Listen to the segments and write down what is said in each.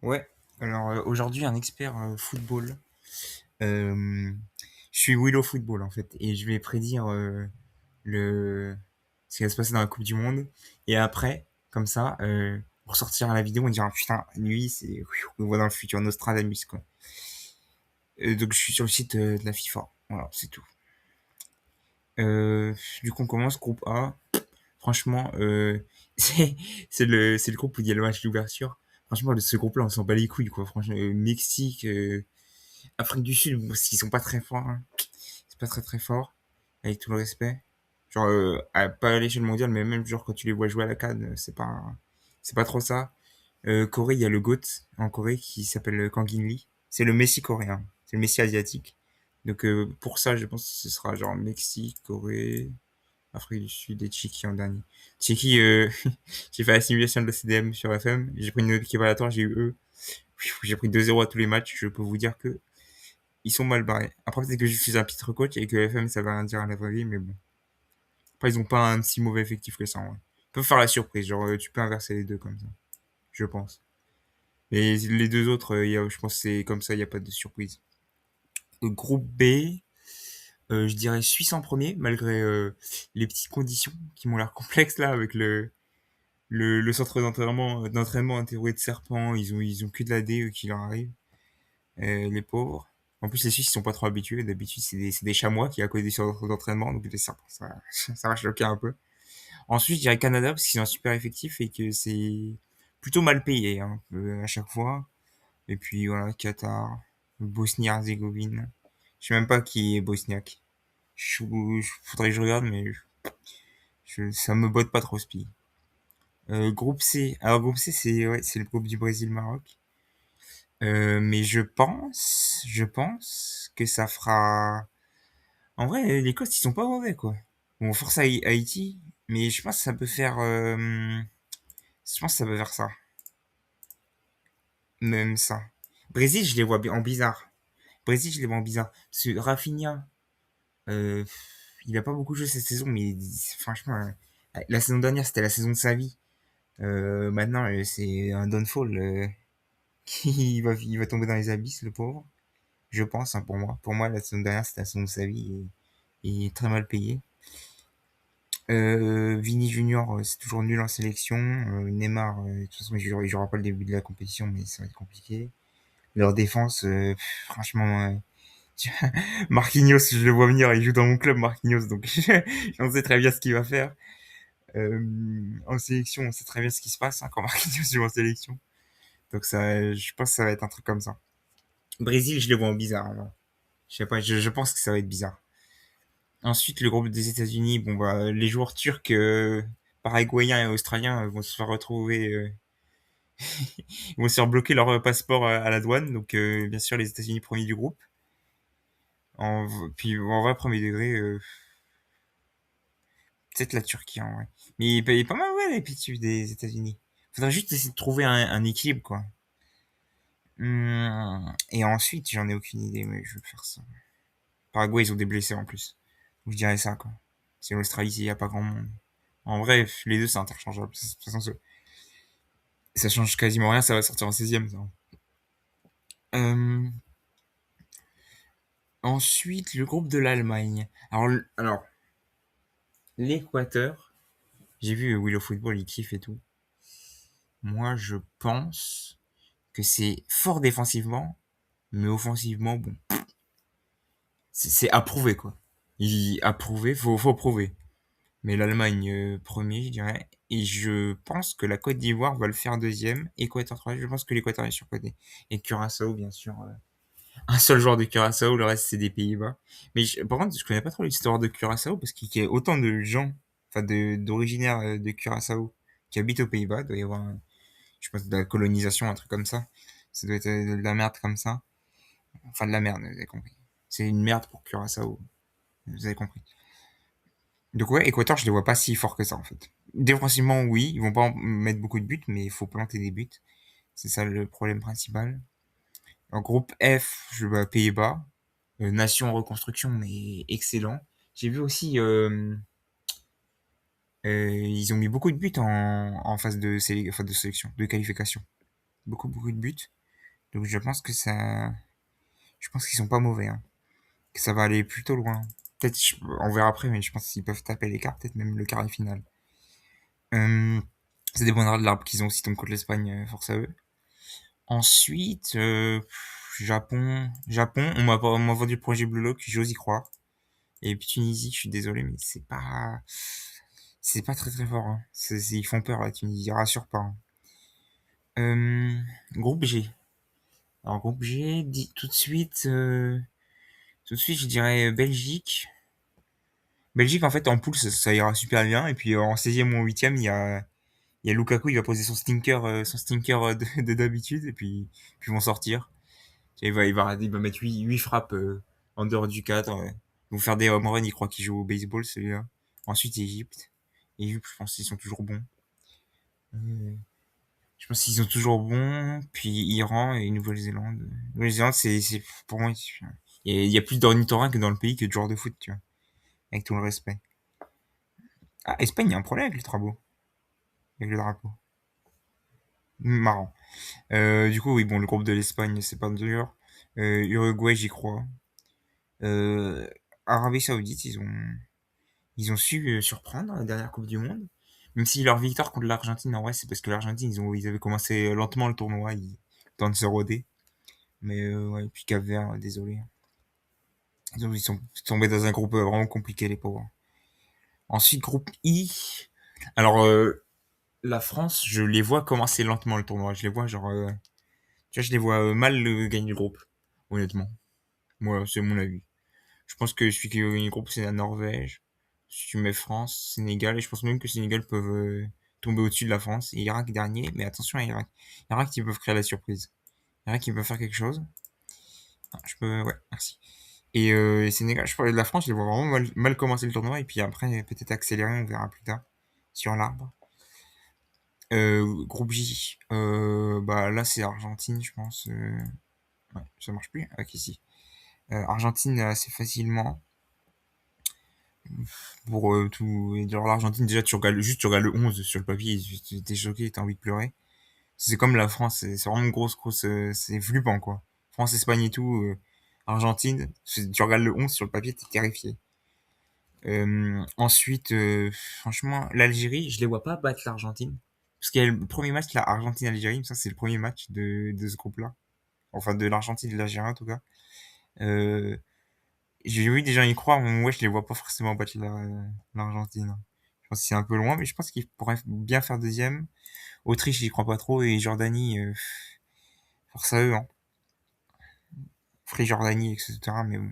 Ouais, alors aujourd'hui, un expert football. Euh, je suis Willow Football en fait, et je vais prédire le ce qui va se passer dans la Coupe du Monde. Et après, comme ça, pour sortir à la vidéo, on dira putain, lui, on le voit dans le futur, Nostradamus quoi. Donc je suis sur le site de la FIFA. Voilà, c'est tout. Du coup, on commence groupe A. Franchement, c'est c'est le groupe où il y a le match d'ouverture. Franchement, ce groupe-là, on s'en bat les couilles quoi. Franchement, Mexique. Afrique du Sud, parce qu'ils sont pas très forts, hein. C'est pas très très fort, avec tout le respect. Genre, pas à l'échelle mondiale, mais même genre quand tu les vois jouer à la CAN, c'est pas trop ça. Corée, il y a le GOAT en Corée qui s'appelle Kang In Lee. C'est le Messi coréen, c'est le Messi asiatique. Donc pour ça, je pense que ce sera genre Mexique, Corée, Afrique du Sud et Tchéquie en dernier. Tchéquie, j'ai fait la simulation de la CDM sur FM, j'ai pris une note équipe aléatoire, j'ai eu eux. J'ai pris 2-0 à tous les matchs, je peux vous dire que ils sont mal barrés. Après, peut-être que je suis un pitre coach et que FM, ça va rien dire à la vraie vie, mais bon. Après, ils ont pas un si mauvais effectif que ça, en vrai. Ils peuvent faire la surprise, genre, tu peux inverser les deux comme ça, je pense. Mais les deux autres, je pense que c'est comme ça, il n'y a pas de surprise. Groupe B, je dirais Suisse en premier, malgré les petites conditions qui m'ont l'air complexes là, avec le centre d'entraînement entouré de serpents, ils ont que de la D qui leur arrive. Les pauvres. En plus, les Suisses, ils sont pas trop habitués. D'habitude, c'est des chamois qui à côté des centres d'entraînement, donc les serpents, ça va choquer un peu. Ensuite, je dirais Canada, parce qu'ils sont super effectifs et que c'est plutôt mal payé, hein, à chaque fois. Et puis, voilà, Qatar, Bosnie-Herzégovine. Je sais même pas qui est bosniaque. Faudrait que je regarde, mais ça me botte pas trop ce pays. Groupe C. Alors, groupe C, c'est ouais, c'est le groupe du Brésil-Maroc. Mais je pense que ça fera. En vrai, les Costs, ils sont pas mauvais, quoi. Bon, force à Haïti, mais je pense que ça peut faire. Je pense que ça peut faire ça. Même ça. Brésil, je les vois en bizarre. Brésil, je les vois en bizarre. Parce que Rafinha, euh, il a pas beaucoup joué cette saison, mais franchement, la saison dernière, c'était la saison de sa vie. Maintenant, c'est un downfall. Il va tomber dans les abysses, le pauvre. Je pense, hein, pour moi. Pour moi, la saison dernière, c'était la saison de sa vie et très mal payé. Vini Junior, c'est toujours nul en sélection. Neymar, de toute façon, il jouera pas le début de la compétition, mais ça va être compliqué. Leur défense, franchement, Marquinhos, je le vois venir, il joue dans mon club, Marquinhos, donc j'en sais très bien ce qu'il va faire. En sélection, on sait très bien ce qui se passe hein, quand Marquinhos joue en sélection. Donc ça, je pense que ça va être un truc comme ça. Brésil, je le vois en bizarre. Alors. Je sais pas, je pense que ça va être bizarre. Ensuite, le groupe des États-Unis, bon bah les joueurs turcs, paraguayens et australiens vont se faire retrouver, ils vont se faire bloquer leur passeport à la douane. Donc bien sûr les États-Unis premiers du groupe. Puis en vrai premier degré, peut-être la Turquie en vrai. Mais il est pas mal ouais l'effectif des États-Unis. Faudrait juste essayer de trouver un équilibre quoi. Et ensuite, j'en ai aucune idée, mais je vais faire ça. Paraguay, ils ont des blessés en plus. Donc, je dirais ça quoi. C'est l'Australie, il y a pas grand monde. En vrai, les deux c'est interchangeable. De toute façon, ça change quasiment rien, ça va sortir en 16e. Ça. Euh, Ensuite, le groupe de l'Allemagne. Alors l'Équateur, j'ai vu Willow Football, il kiffe et tout. Moi, je pense que c'est fort défensivement, mais offensivement, bon, c'est approuvé, quoi. Approuvé, faut prouver. Mais l'Allemagne, premier, je dirais. Et je pense que la Côte d'Ivoire va le faire deuxième. Équateur troisième, je pense que l'Équateur est surcoté. Et Curaçao, bien sûr, un seul joueur de Curaçao, le reste c'est des Pays-Bas. Mais par contre, je connais pas trop l'histoire de Curaçao parce qu'il y a autant de gens, enfin d'originaires de Curaçao qui habitent aux Pays-Bas. Il doit y avoir, je pense, de la colonisation, un truc comme ça. Ça doit être de la merde comme ça. Enfin, de la merde, vous avez compris. C'est une merde pour Curaçao, vous avez compris. Donc ouais, Équateur, je les vois pas si forts que ça en fait. Défensivement, oui, ils vont pas en mettre beaucoup de buts, mais il faut planter des buts. C'est ça le problème principal. En groupe F, je vois Pays-Bas. Nation en reconstruction, mais excellent. J'ai vu aussi, ils ont mis beaucoup de buts en phase de sélection, de qualification. beaucoup, beaucoup de buts. Donc je pense qu'ils sont pas mauvais, hein. Que ça va aller plutôt loin. Peut-être, on verra après, mais je pense qu'ils peuvent taper l'écart, peut-être même le quart de finale. Euh, Ça dépendra de l'arbre qu'ils ont s'ils tombent contre l'Espagne, force à eux. Ensuite, Japon, on m'a vendu le projet Blue Lock, j'ose y croire. Et puis Tunisie, je suis désolé, mais c'est pas très très fort, hein. Ils font peur la Tunisie, ils rassurent pas, hein. Euh, Groupe G. Alors groupe G, tout de suite, je dirais Belgique. Belgique, en fait, en poule, ça ira super bien. Et puis en 16e ou en 8e, il y a Lukaku, il va poser son stinker de d'habitude, et puis ils vont sortir. Il va mettre 8 frappes en dehors du cadre. Ils vont faire des home runs, il croit qu'il joue au baseball, celui-là. Ensuite, Égypte. Égypte, je pense qu'ils sont toujours bons. Euh, Je pense qu'ils sont toujours bons. Puis Iran et Nouvelle-Zélande. Nouvelle-Zélande, pour moi, il y a plus d'ornithorynques dans le pays que de joueurs de foot, tu vois. Avec tout le respect. Ah, Espagne, il y a un problème avec le drapeau. Avec le drapeau. Marrant. Du coup, oui, bon, le groupe de l'Espagne, c'est pas dur. Uruguay, j'y crois. Euh, Arabie Saoudite, ils ont su surprendre la dernière Coupe du Monde. Même si leur victoire contre l'Argentine, en vrai, c'est parce que l'Argentine, ils avaient commencé lentement le tournoi, ils tentent de se roder. Mais ouais, puis Cap-Vert, désolé. Ils sont tombés dans un groupe vraiment compliqué, les pauvres. Ensuite, groupe I. Alors, la France, je les vois commencer lentement le tournoi. Je les vois, genre, tu vois, je les vois mal gagner le groupe, honnêtement. Moi, c'est mon avis. Je pense que celui qui gagne le groupe, c'est la Norvège. Si tu mets France, Sénégal, et je pense même que Sénégal peuvent tomber au-dessus de la France. Et Irak dernier, mais attention à Irak. Irak, ils peuvent créer la surprise. Irak, ils peuvent faire quelque chose. Ah, ouais, merci. Et Sénégal, je parlais de la France, je les vois vraiment mal commencer le tournoi, et puis après, peut-être accélérer, on verra plus tard. Sur l'arbre. Groupe J, bah là, c'est Argentine, je pense. Ouais, ça marche plus. Ok, ici. Argentine assez facilement. Pour tout. Et genre l'Argentine, déjà, tu regardes le 11 sur le papier, t'es choqué, t'as envie de pleurer. C'est comme la France, c'est vraiment une grosse, c'est flippant, quoi. France, Espagne et tout, Argentine, tu regardes le 11 sur le papier, t'es terrifié. Ensuite, franchement, l'Algérie, je les vois pas battre l'Argentine. Parce qu'il y a le premier match, la Argentine-Algérie, ça c'est le premier match de ce groupe-là. Enfin, de l'Argentine et de l'Algérie en tout cas. Euh, j'ai vu des gens y croire, mais moi je les vois pas forcément battre l'Argentine. Je pense que c'est un peu loin, mais je pense qu'ils pourraient bien faire deuxième. Autriche, j'y crois pas trop, et Jordanie, force à eux, hein. Free Jordanie, etc. Mais bon,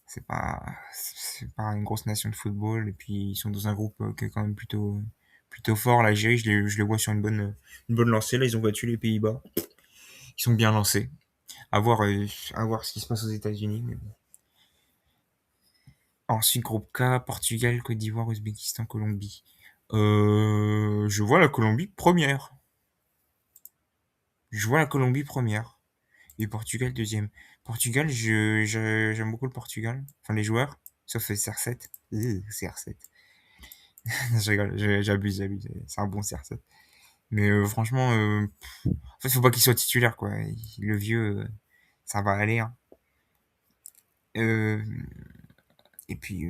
c'est pas une grosse nation de football, et puis ils sont dans un groupe qui est quand même plutôt fort. L'Algérie, je les vois sur une bonne lancée. Là, ils ont battu les Pays-Bas. Ils sont bien lancés. À voir ce qui se passe aux États-Unis. Mais bon. Ensuite, groupe K, Portugal, Côte d'Ivoire, Ouzbékistan, Colombie. Je vois la Colombie première. Je vois la Colombie première. Et Portugal deuxième. Portugal, j'aime beaucoup le Portugal. Enfin, les joueurs. Sauf CR7. CR7. Je rigole, j'abuse. C'est un bon CR7. Mais franchement, en fait, faut pas qu'il soit titulaire, quoi. Le vieux, ça va aller, hein. Euh, et puis,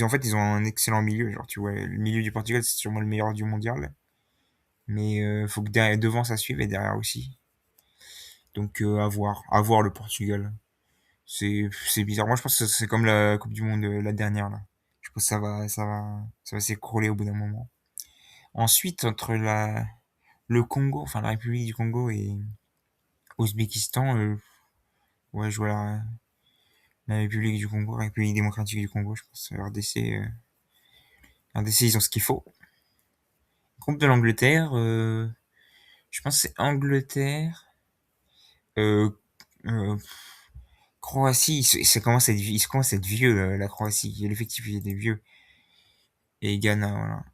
en fait, ils ont un excellent milieu. Genre, tu vois, le milieu du Portugal, c'est sûrement le meilleur du mondial. Mais faut que devant ça suive et derrière aussi. Donc, à voir le Portugal. C'est bizarre. Moi, je pense que c'est comme la Coupe du Monde, la dernière, là. Je pense que ça va s'écrouler au bout d'un moment. Ensuite, entre le Congo, enfin la République du Congo et Ouzbékistan, ouais, je vois la République du Congo, la République démocratique du Congo, je pense. RDC, ils ont ce qu'il faut. Groupe de l'Angleterre, je pense que c'est Angleterre, euh, euh, Croatie, il commence à être vieux, la Croatie. L'effectif, il est des vieux. Et Ghana, voilà.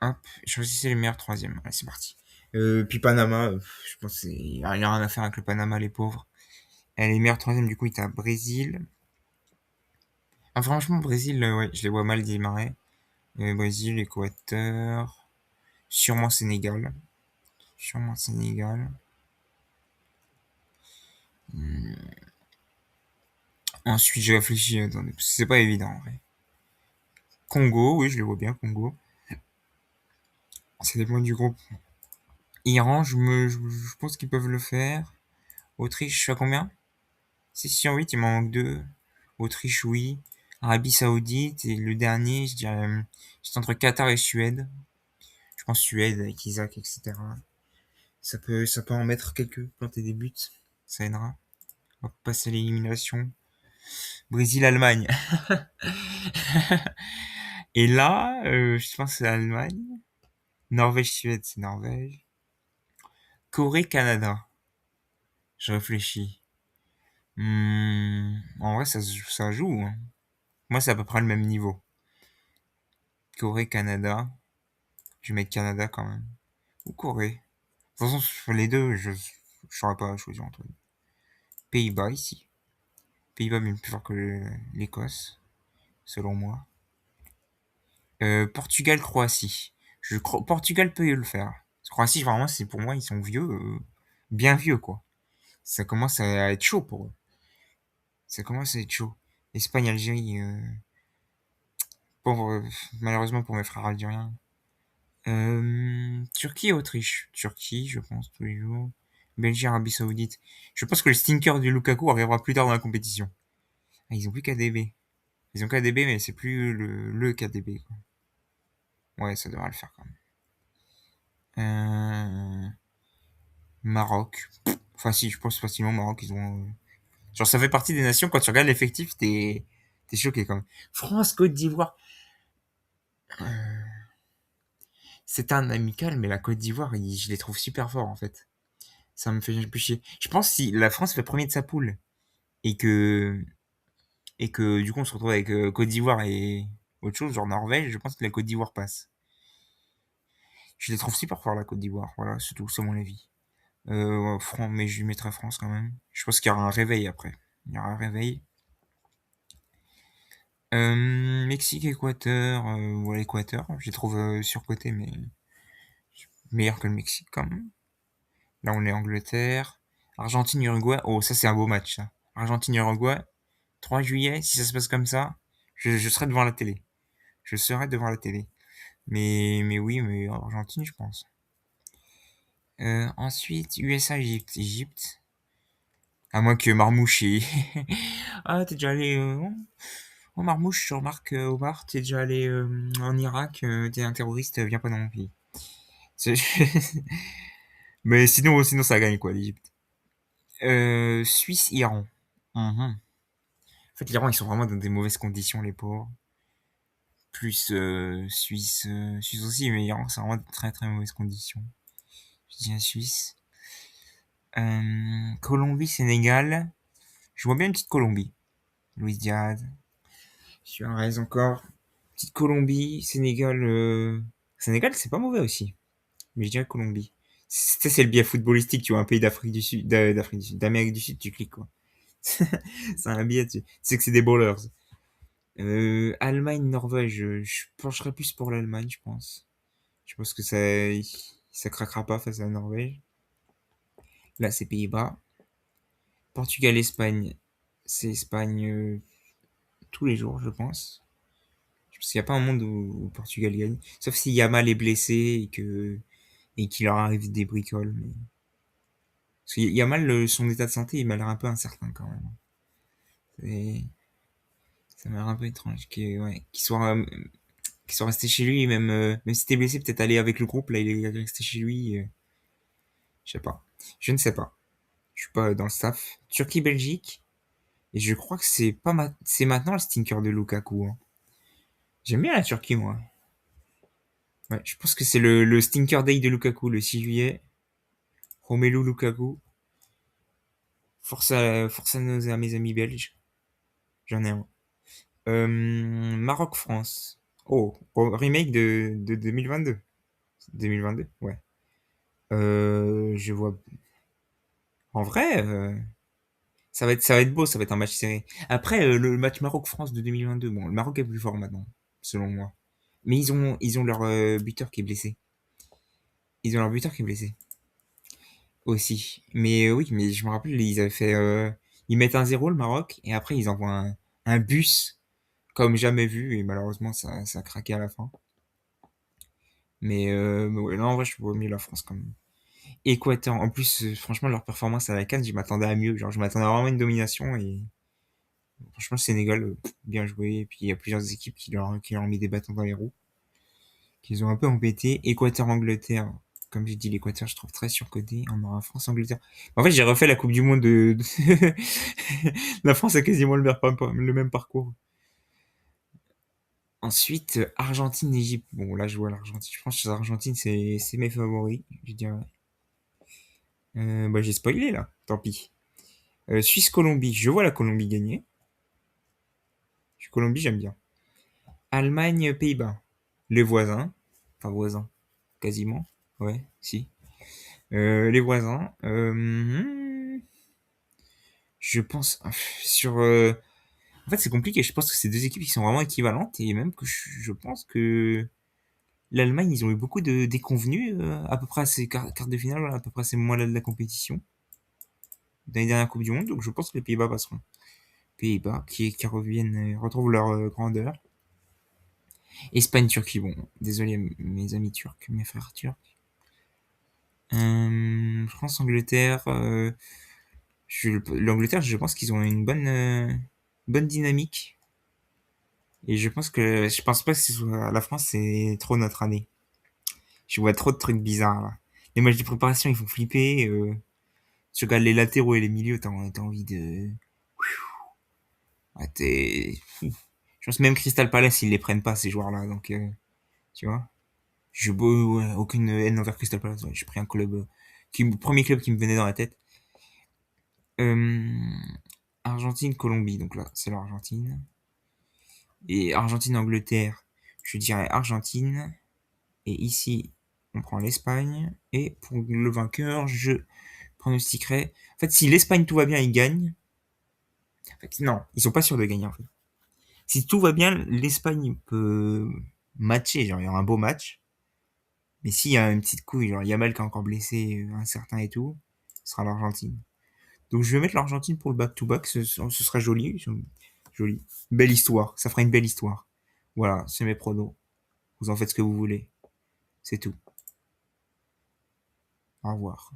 Hop, choisissez les meilleurs troisièmes. Allez, c'est parti. Puis Panama, je pense qu'il n'y a rien à faire avec le Panama, les pauvres. Et les meilleurs troisièmes, du coup, il était à Brésil. Ah, franchement, Brésil, ouais, je les vois mal démarrer. Brésil, Équateur, sûrement Sénégal. Sûrement Sénégal. Ensuite, j'ai réfléchi, attendez, parce que c'est pas évident en vrai. Congo, oui, je le vois bien, Congo. Ça dépend du groupe. Iran, je pense qu'ils peuvent le faire. Autriche, je suis à combien? 6 sur 8, il m'en manque 2. Autriche, oui. Arabie Saoudite, et le dernier, je dirais, c'est entre Qatar et Suède. Je pense Suède avec Isaac, etc. Ça peut en mettre quelques, planter des buts. Ça aidera. On va passer à l'élimination. Brésil, Allemagne. Et là, je pense que c'est l'Allemagne. Norvège, Suède, c'est Norvège. Corée, Canada. Je réfléchis. En vrai, ça joue, hein. Moi, c'est à peu près le même niveau. Corée, Canada. Je vais mettre Canada quand même. Ou Corée. De toute façon, sur les deux, je saurais pas choisir entre eux. Pays-Bas ici. Pays-Bas, mais plus fort que l'Écosse, selon moi. Portugal, Croatie. Portugal peut le faire. Croatie, vraiment, c'est pour moi, ils sont vieux, bien vieux, quoi. Ça commence à être chaud pour eux. Ça commence à être chaud. Espagne, Algérie, pour, malheureusement pour mes frères algériens. Turquie et Autriche. Turquie, je pense, tous les jours. Belgique, Arabie Saoudite. Je pense que le stinker du Lukaku arrivera plus tard dans la compétition. Ah, ils ont plus KDB. Ils ont KDB, mais c'est plus le KDB, quoi. Ouais, ça devrait le faire quand même. Maroc. Enfin, si, je pense facilement Maroc, ils ont. Genre, ça fait partie des nations, quand tu regardes l'effectif, t'es choqué quand même. France, Côte d'Ivoire. C'est un amical, mais la Côte d'Ivoire, je les trouve super forts, en fait. Ça me fait un peu chier. Je pense que si la France fait premier de sa poule, et que, et que du coup, on se retrouve avec Côte d'Ivoire et autre chose, genre Norvège, je pense que la Côte d'Ivoire passe. Je les trouve super forts, la Côte d'Ivoire. Voilà, c'est tout, c'est mon avis. Mais je lui mettrai France quand même. Je pense qu'il y aura un réveil après. Il y aura un réveil. Mexique, Équateur, ouais, l'Équateur, je les trouve surcotés, mais meilleur que le Mexique quand même. Là, on est Angleterre. Argentine, Uruguay. Oh, ça, c'est un beau match, ça. Argentine, Uruguay. 3 juillet, si ça se passe comme ça, je serai devant la télé. Je serai devant la télé. Mais oui, mais Argentine, je pense. Ensuite, USA, Égypte. Égypte. À moins que Marmouche Ah, t'es déjà allé... Oh, Marmouche, je remarque, Omar, t'es déjà allé en Irak, t'es un terroriste, viens pas dans mon pays. C'est- Mais sinon, ça gagne, quoi, l'Égypte. Suisse, Iran. Mhm. En fait, l'Iran, ils sont vraiment dans des mauvaises conditions, les pauvres. Plus Suisse aussi, mais l'Iran, c'est vraiment de très très mauvaises conditions. Je dis la Suisse. Colombie, Sénégal. Je vois bien une petite Colombie. Luis Diaz. Suarez encore. Petite Colombie, Sénégal. Sénégal, c'est pas mauvais aussi. Mais je dirais Colombie. C'est le biais footballistique, tu vois, un pays d'Afrique du Sud, d'Afrique du Sud, d'Amérique du Sud, tu cliques, quoi. C'est un biais, tu sais que c'est des ballers. Allemagne, Norvège, je pencherais plus pour l'Allemagne, je pense. Je pense que ça craquera pas face à la Norvège. Là, c'est Pays-Bas. Portugal, Espagne. C'est Espagne tous les jours, je pense. Je pense qu'il n'y a pas un monde où Portugal gagne. Sauf si Yamal est blessé et qu'il leur arrive des bricoles. Parce qu'il y a mal son état de santé, il m'a l'air un peu incertain quand même. Et ça m'a l'air un peu étrange qu'il soit resté chez lui, même si t'es blessé, peut-être aller avec le groupe. Là, il est resté chez lui. Je sais pas. Je ne sais pas. Je suis pas dans le staff. Turquie, Belgique. Et je crois que c'est maintenant le stinker de Lukaku, hein. J'aime bien la Turquie, moi. Ouais, je pense que c'est le stinker day de Lukaku, le 6 juillet. Romelu Lukaku. À mes amis belges. J'en ai un. Maroc-France. Oh, remake de 2022. 2022, ouais. Je vois. En vrai, ça va être beau, ça va être un match serré. Après, le match Maroc-France de 2022, bon, le Maroc est plus fort maintenant, selon moi. Mais ils ont leur buteur qui est blessé. Ils ont leur buteur qui est blessé. aussi. Mais oui, mais je me rappelle, ils avaient fait, ils mettent 1-0 le Maroc et après ils envoient un bus comme jamais vu et malheureusement ça a craqué à la fin. Mais ouais, non, en vrai, je trouve mieux la France quand même. Équateur, en plus, franchement, leur performance à la CAN, je m'attendais à mieux. Genre, je m'attendais à vraiment une domination et franchement, le Sénégal, bien joué. Et puis, il y a plusieurs équipes qui leur ont mis des bâtons dans les roues, qu'ils ont un peu embêté. Équateur-Angleterre, comme j'ai dit, l'Équateur, je trouve très surcoté. On aura France-Angleterre. En fait, j'ai refait la Coupe du Monde La France a quasiment le même parcours. Ensuite, Argentine-Égypte. Bon, là, je vois l'Argentine. Je pense que l'Argentine, c'est mes favoris, je dirais. Bah, j'ai spoilé, là. Tant pis. Suisse-Colombie. Je vois la Colombie gagner. Colombie, j'aime bien. Allemagne-Pays-Bas. Les voisins. Enfin, voisins. Quasiment. Ouais, si. Les voisins. Je pense sur. En fait, c'est compliqué. Je pense que c'est deux équipes qui sont vraiment équivalentes et même que je pense que l'Allemagne, ils ont eu beaucoup de déconvenus à peu près à ces quarts de finale, à peu près à ces moments-là de la compétition, dans les dernières Coupes du Monde. Donc, je pense que les Pays-Bas passeront. Pays-Bas qui reviennent, retrouvent leur grandeur. Espagne-Turquie, bon, désolé mes amis turcs, mes frères turcs. France-Angleterre, l'Angleterre, je pense qu'ils ont une bonne dynamique. Et je pense pas que la France, c'est trop notre année. Je vois trop de trucs bizarres là. Les matchs de préparation, ils font flipper. Tu regardes les latéraux et les milieux, t'as envie de. Ah, je pense même Crystal Palace, ils les prennent pas ces joueurs-là, donc tu vois. J'ai beau, ouais, aucune haine envers Crystal Palace. Ouais, j'ai pris un club premier club qui me venait dans la tête. Euh, Argentine-Colombie, donc là, c'est l'Argentine. Et Argentine-Angleterre, je dirais Argentine. Et ici, on prend l'Espagne. Et pour le vainqueur, je pronostiquerais. En fait, si l'Espagne tout va bien, ils gagnent. En fait, non, ils sont pas sûrs de gagner en fait. Si tout va bien, l'Espagne peut matcher, genre il y aura un beau match. Mais s'il y a une petite couille, genre Yamal qui est encore blessé, incertain et tout, ce sera l'Argentine. Donc je vais mettre l'Argentine pour le back-to-back, ce sera joli. Joli. Belle histoire, ça fera une belle histoire. Voilà, c'est mes pronos. Vous en faites ce que vous voulez. C'est tout. Au revoir.